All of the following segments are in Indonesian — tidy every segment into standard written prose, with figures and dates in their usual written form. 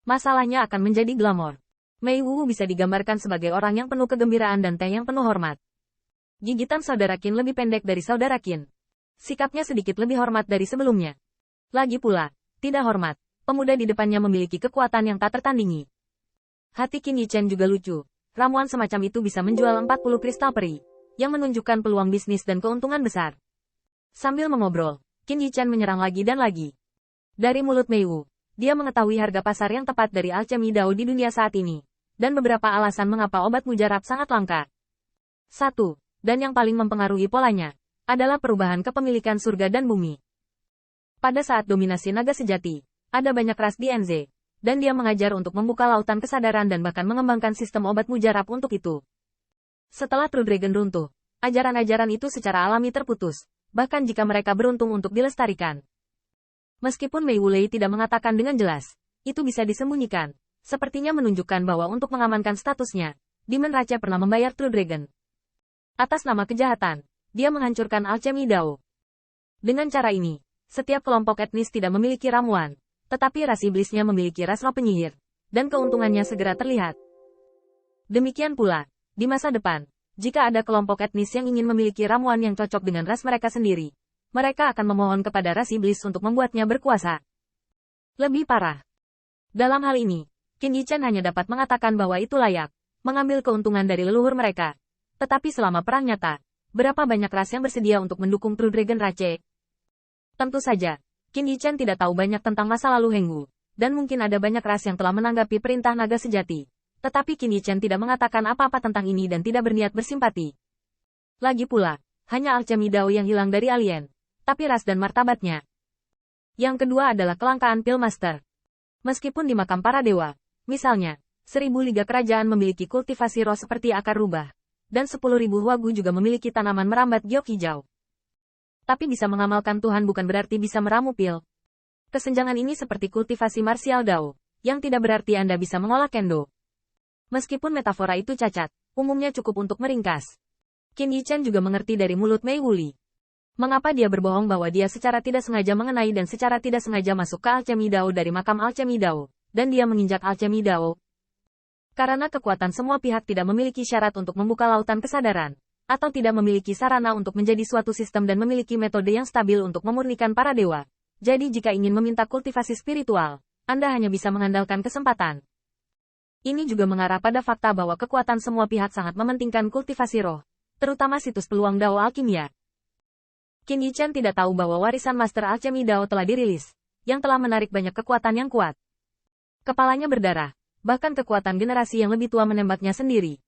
masalahnya akan menjadi glamor. Mei Wu bisa digambarkan sebagai orang yang penuh kegembiraan dan teh yang penuh hormat. Gigitan saudara Qin lebih pendek dari saudara Qin. Sikapnya sedikit lebih hormat dari sebelumnya. Lagi pula, tidak hormat, pemuda di depannya memiliki kekuatan yang tak tertandingi. Hati Qin Yichen juga lucu. Ramuan semacam itu bisa menjual 40 kristal peri, yang menunjukkan peluang bisnis dan keuntungan besar. Sambil mengobrol, Qin Yichen menyerang lagi dan lagi. Dari mulut Mei Wu, dia mengetahui harga pasar yang tepat dari alchemy Dao di dunia saat ini, dan beberapa alasan mengapa obat mujarab sangat langka. 1. Dan yang paling mempengaruhi polanya, adalah perubahan kepemilikan surga dan bumi. Pada saat dominasi naga sejati, ada banyak ras di NZ, dan dia mengajar untuk membuka lautan kesadaran dan bahkan mengembangkan sistem obat mujarab untuk itu. Setelah True Dragon runtuh, ajaran-ajaran itu secara alami terputus, bahkan jika mereka beruntung untuk dilestarikan. Meskipun Mei Wulei tidak mengatakan dengan jelas, itu bisa disembunyikan, sepertinya menunjukkan bahwa untuk mengamankan statusnya, Demon Rache pernah membayar True Dragon. Atas nama kejahatan, dia menghancurkan alchemy Dao. Dengan cara ini, setiap kelompok etnis tidak memiliki ramuan, tetapi ras iblisnya memiliki ras roh penyihir, dan keuntungannya segera terlihat. Demikian pula, di masa depan, jika ada kelompok etnis yang ingin memiliki ramuan yang cocok dengan ras mereka sendiri, mereka akan memohon kepada ras iblis untuk membuatnya berkuasa. Lebih parah. Dalam hal ini, Qin Yichen hanya dapat mengatakan bahwa itu layak, mengambil keuntungan dari leluhur mereka. Tetapi selama perang nyata, berapa banyak ras yang bersedia untuk mendukung True Dragon Rache? Tentu saja, Qin Yichen tidak tahu banyak tentang masa lalu Heng Wu, dan mungkin ada banyak ras yang telah menanggapi perintah naga sejati. Tetapi Qin Yichen tidak mengatakan apa-apa tentang ini dan tidak berniat bersimpati. Lagi pula, hanya alchemy Dao yang hilang dari alien, tapi ras dan martabatnya. Yang kedua adalah kelangkaan Pil Master. Meskipun di makam para dewa, misalnya, 1000 liga kerajaan memiliki kultivasi roh seperti akar rubah, dan 10.000 wagu juga memiliki tanaman merambat giok hijau. Tapi bisa mengamalkan Tuhan bukan berarti bisa meramu pil. Kesenjangan ini seperti kultivasi martial Dao, yang tidak berarti Anda bisa mengolah kendo. Meskipun metafora itu cacat, umumnya cukup untuk meringkas. Qin Yichen juga mengerti dari mulut Mei Wuli. Mengapa dia berbohong bahwa dia secara tidak sengaja mengenai dan secara tidak sengaja masuk ke alchemy Dao dari makam alchemy Dao, dan dia menginjak alchemy Dao. Karena kekuatan semua pihak tidak memiliki syarat untuk membuka lautan kesadaran, atau tidak memiliki sarana untuk menjadi suatu sistem dan memiliki metode yang stabil untuk memurnikan para dewa. Jadi jika ingin meminta kultivasi spiritual, Anda hanya bisa mengandalkan kesempatan. Ini juga mengarah pada fakta bahwa kekuatan semua pihak sangat mementingkan kultivasi roh, terutama situs peluang Dao Alkimia. Qin Yichen tidak tahu bahwa warisan Master Alchemy Dao telah dirilis, yang telah menarik banyak kekuatan yang kuat. Kepalanya berdarah, bahkan kekuatan generasi yang lebih tua menembaknya sendiri.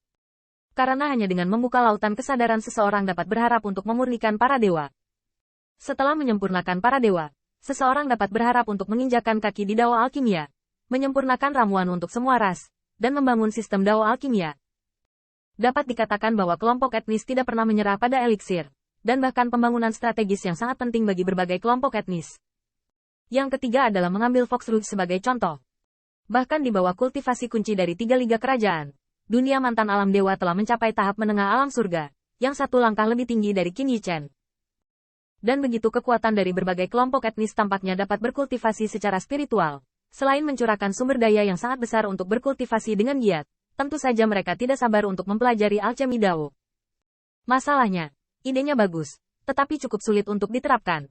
Karena hanya dengan membuka lautan kesadaran seseorang dapat berharap untuk memurnikan para dewa. Setelah menyempurnakan para dewa, seseorang dapat berharap untuk menginjakan kaki di Dao Alkimia, menyempurnakan ramuan untuk semua ras, dan membangun sistem Dao Alkimia. Dapat dikatakan bahwa kelompok etnis tidak pernah menyerah pada eliksir, dan bahkan pembangunan strategis yang sangat penting bagi berbagai kelompok etnis. Yang ketiga adalah mengambil Fox Rouge sebagai contoh. Bahkan di bawah kultivasi kunci dari 3 liga kerajaan, dunia mantan alam dewa telah mencapai tahap menengah alam surga, yang satu langkah lebih tinggi dari Qin Yichen. Dan begitu kekuatan dari berbagai kelompok etnis tampaknya dapat berkultivasi secara spiritual, selain mencurahkan sumber daya yang sangat besar untuk berkultivasi dengan giat, tentu saja mereka tidak sabar untuk mempelajari alchemy Dao. Masalahnya, idenya bagus, tetapi cukup sulit untuk diterapkan.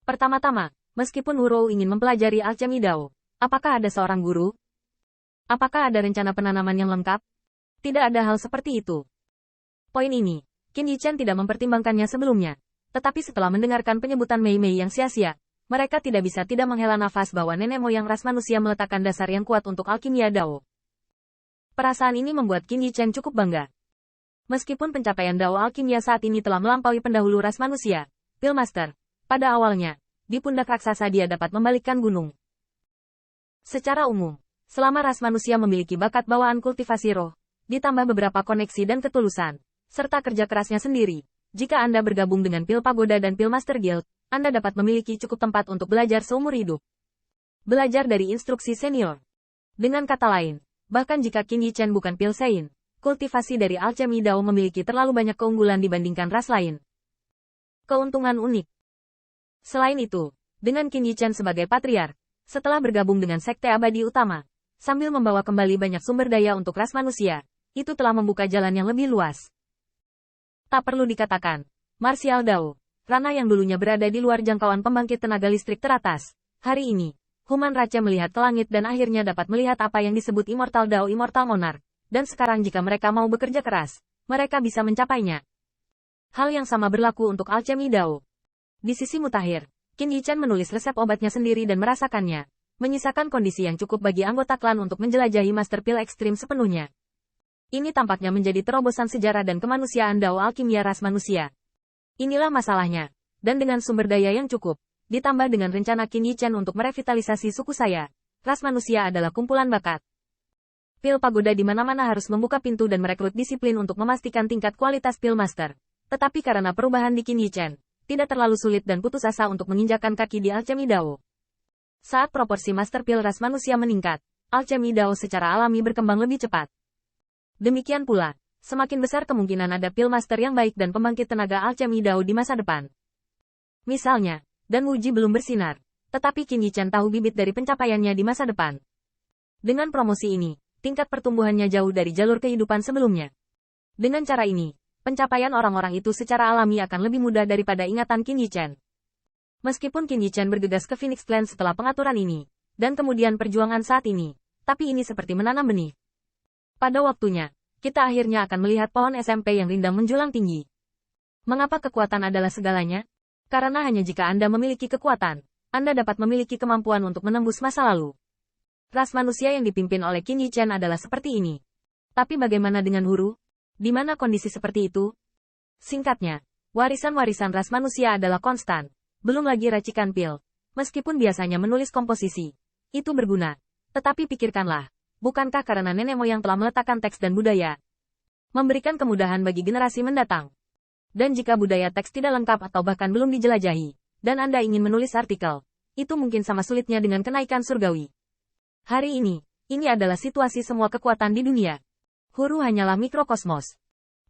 Pertama-tama, meskipun Hurou ingin mempelajari alchemy Dao, apakah ada seorang guru? Apakah ada rencana penanaman yang lengkap? Tidak ada hal seperti itu. Poin ini, Qin Yichen tidak mempertimbangkannya sebelumnya. Tetapi setelah mendengarkan penyebutan Mei Mei yang sia-sia, mereka tidak bisa tidak menghela nafas bahwa nenek moyang ras manusia meletakkan dasar yang kuat untuk alkimia Dao. Perasaan ini membuat Qin Yichen cukup bangga. Meskipun pencapaian Dao Alkimia saat ini telah melampaui pendahulu ras manusia, Pil Master, pada awalnya, di pundak raksasa dia dapat membalikkan gunung. Secara umum, selama ras manusia memiliki bakat bawaan kultivasi roh, ditambah beberapa koneksi dan ketulusan, serta kerja kerasnya sendiri, jika Anda bergabung dengan Pil Pagoda dan Pil Master Guild, Anda dapat memiliki cukup tempat untuk belajar seumur hidup. Belajar dari instruksi senior. Dengan kata lain, bahkan jika Qin Yichen bukan Pil Sein, kultivasi dari alchemy Dao memiliki terlalu banyak keunggulan dibandingkan ras lain. Keuntungan unik. Selain itu, dengan Qin Yichen sebagai patriark, setelah bergabung dengan Sekte Abadi Utama, sambil membawa kembali banyak sumber daya untuk ras manusia. Itu telah membuka jalan yang lebih luas. Tak perlu dikatakan, Martial Dao, ranah yang dulunya berada di luar jangkauan pembangkit tenaga listrik teratas. Hari ini, Human Rache melihat ke langit dan akhirnya dapat melihat apa yang disebut Immortal Dao Immortal Monarch. Dan sekarang jika mereka mau bekerja keras, mereka bisa mencapainya. Hal yang sama berlaku untuk alchemy Dao. Di sisi mutakhir, Qin Yichen menulis resep obatnya sendiri dan merasakannya, menyisakan kondisi yang cukup bagi anggota klan untuk menjelajahi Master Pil Ekstrim sepenuhnya. Ini tampaknya menjadi terobosan sejarah dan kemanusiaan Dao alkimia ras manusia. Inilah masalahnya, dan dengan sumber daya yang cukup, ditambah dengan rencana Qin Yichen untuk merevitalisasi suku saya, ras manusia adalah kumpulan bakat. Pil pagoda di mana-mana harus membuka pintu dan merekrut disiplin untuk memastikan tingkat kualitas Pil Master. Tetapi karena perubahan di Qin Yichen, tidak terlalu sulit dan putus asa untuk menginjakan kaki di alchemy Dao. Saat proporsi Master Pil ras manusia meningkat, alchemy Dao secara alami berkembang lebih cepat. Demikian pula, semakin besar kemungkinan ada Pil Master yang baik dan pembangkit tenaga alchemy Dao di masa depan. Misalnya, Dan Wuji belum bersinar, tetapi Qin Yichen tahu bibit dari pencapaiannya di masa depan. Dengan promosi ini, tingkat pertumbuhannya jauh dari jalur kehidupan sebelumnya. Dengan cara ini, pencapaian orang-orang itu secara alami akan lebih mudah daripada ingatan Qin Yichen. Meskipun Qin Yichen bergegas ke Phoenix Clan setelah pengaturan ini, dan kemudian perjuangan saat ini, tapi ini seperti menanam benih. Pada waktunya, kita akhirnya akan melihat pohon SMP yang rindang menjulang tinggi. Mengapa kekuatan adalah segalanya? Karena hanya jika Anda memiliki kekuatan, Anda dapat memiliki kemampuan untuk menembus masa lalu. Ras manusia yang dipimpin oleh Qin Yichen adalah seperti ini. Tapi bagaimana dengan Huru? Di mana kondisi seperti itu? Singkatnya, warisan-warisan ras manusia adalah konstan, belum lagi racikan pil. Meskipun biasanya menulis komposisi, itu berguna. Tetapi pikirkanlah, bukankah karena nenek moyang telah meletakkan teks dan budaya, memberikan kemudahan bagi generasi mendatang? Dan jika budaya teks tidak lengkap atau bahkan belum dijelajahi, dan Anda ingin menulis artikel, itu mungkin sama sulitnya dengan kenaikan surgawi. Hari ini adalah situasi semua kekuatan di dunia. Huru hanyalah mikrokosmos.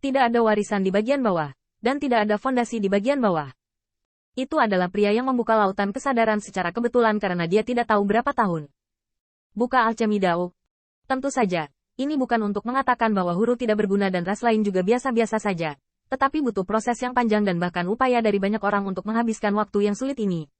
Tidak ada warisan di bagian bawah, dan tidak ada fondasi di bagian bawah. Itu adalah pria yang membuka lautan kesadaran secara kebetulan karena dia tidak tahu berapa tahun. Buka alchemy Dao. Tentu saja, ini bukan untuk mengatakan bahwa Huru tidak berguna dan ras lain juga biasa-biasa saja, tetapi butuh proses yang panjang dan bahkan upaya dari banyak orang untuk menghabiskan waktu yang sulit ini.